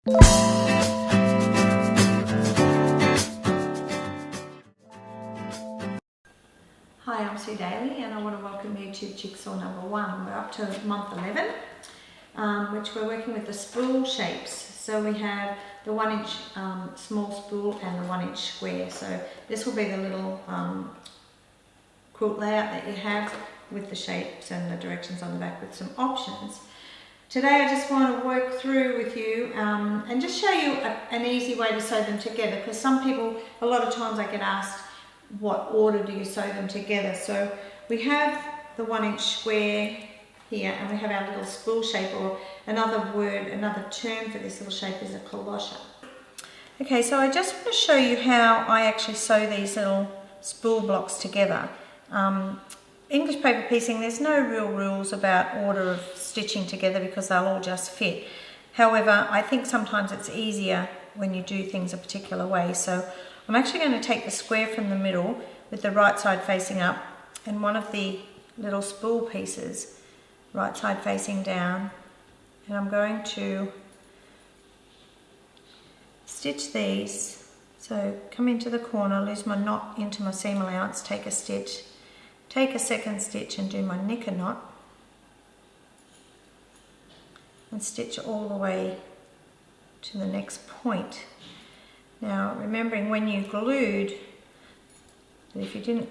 Hi, I'm Sue Daly and I want to welcome you to Jigsaw number 1. We're up to month 11, which we're working with the spool shapes. So we have the 1-inch small spool and the 1-inch square. So this will be the little quilt layout that you have with the shapes and the directions on the back with some options. Today I just want to work through with you and just show you an easy way to sew them together, because some people, a lot of times I get asked, what order do you sew them together? So we have the 1-inch square here and we have our little spool shape, or another word, another term for this little shape is a colossia. Okay, so I just want to show you how I actually sew these little spool blocks together. English paper piecing, there's no real rules about order of stitching together because they'll all just fit. However, I think sometimes it's easier when you do things a particular way. So I'm actually going to take the square from the middle with the right side facing up and one of the little spool pieces right side facing down, and I'm going to stitch these. So come into the corner, lose my knot into my seam allowance, take a stitch, take a second stitch and do my knicker knot and stitch all the way to the next point. Now remembering when you glued, if you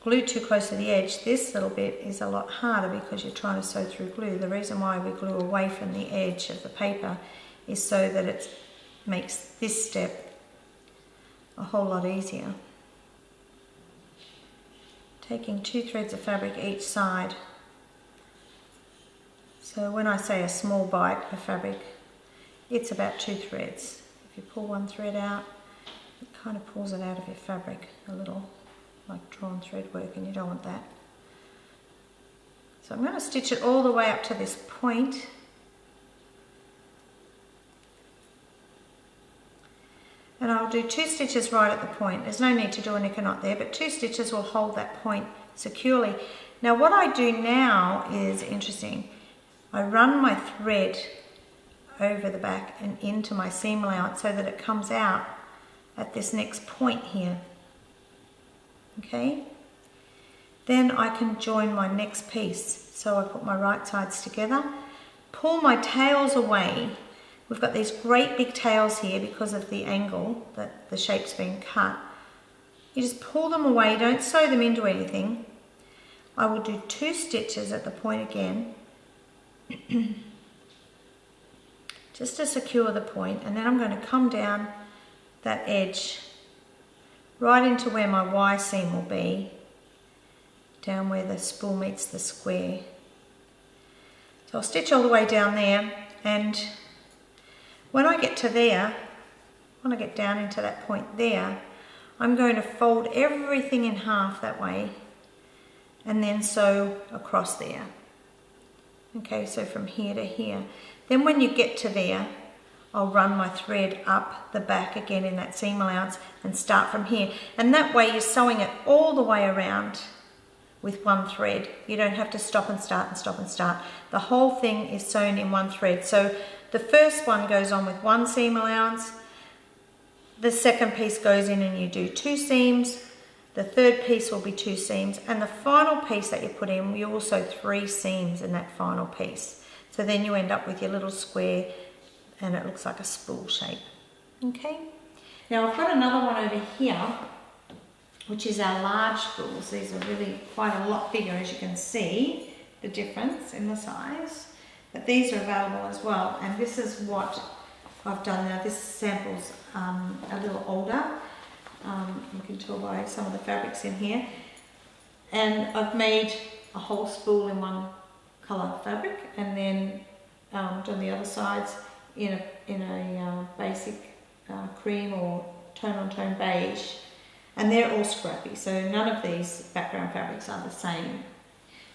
glued too close to the edge, this little bit is a lot harder because you're trying to sew through glue. The reason why we glue away from the edge of the paper is so that it makes this step a whole lot easier. Taking 2 threads of fabric each side. So when I say a small bite of fabric, it's about 2 threads. If you pull one thread out, it kind of pulls it out of your fabric a little, like drawn thread work, and you don't want that. So I'm going to stitch it all the way up to this point. And I'll do 2 stitches right at the point. There's no need to do a knicker knot there, but 2 stitches will hold that point securely. Now what I do now is interesting. I run my thread over the back and into my seam allowance so that it comes out at this next point here. Okay? Then I can join my next piece. So I put my right sides together, pull my tails away. We've got these great big tails here because of the angle that the shape's been cut. You just pull them away, don't sew them into anything. I will do 2 stitches at the point again just to secure the point, and then I'm going to come down that edge right into where my Y seam will be, down where the spool meets the square. So I'll stitch all the way down there, and when I get to there, when I get down into that point there, I'm going to fold everything in half that way and then sew across there. Okay, so from here to here. Then when you get to there, I'll run my thread up the back again in that seam allowance and start from here. And that way you're sewing it all the way around with one thread. You don't have to stop and start and stop and start. The whole thing is sewn in one thread. So the first one goes on with 1 seam allowance. The second piece goes in and you do 2 seams. The third piece will be 2 seams. And the final piece that you put in, you also 3 seams in that final piece. So then you end up with your little square and it looks like a spool shape. Okay. Now I've got another one over here, which is our large spools. These are really quite a lot bigger, as you can see the difference in the size. But these are available as well, and this is what I've done now. This sample's a little older. You can tell by some of the fabrics in here. And I've made a whole spool in one colour fabric, and then done the other sides in a basic cream or tone-on-tone beige, and they're all scrappy. So none of these background fabrics are the same.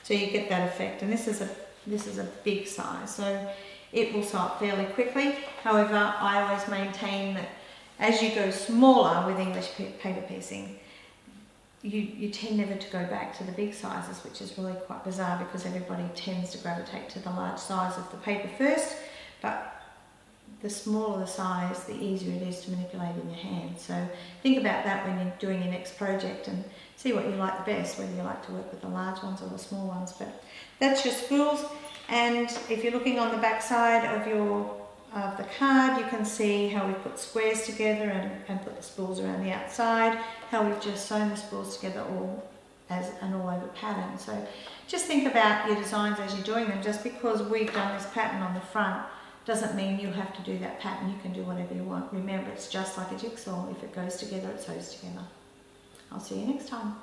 So you get that effect, and this is a big size, so it will sew up fairly quickly. However, I always maintain that as you go smaller with English paper piecing, you tend never to go back to the big sizes, which is really quite bizarre because everybody tends to gravitate to the large size of the paper first. But the smaller the size, the easier it is to manipulate in your hand. So think about that when you're doing your next project and see what you like the best, whether you like to work with the large ones or the small ones. But that's your spools. And if you're looking on the back side of the card, you can see how we put squares together and put the spools around the outside, how we've just sewn the spools together all as an all-over pattern. So just think about your designs as you're doing them. Just because we've done this pattern on the front doesn't mean you have to do that pattern. You can do whatever you want. Remember, it's just like a jigsaw. If it goes together, it sews together. I'll see you next time.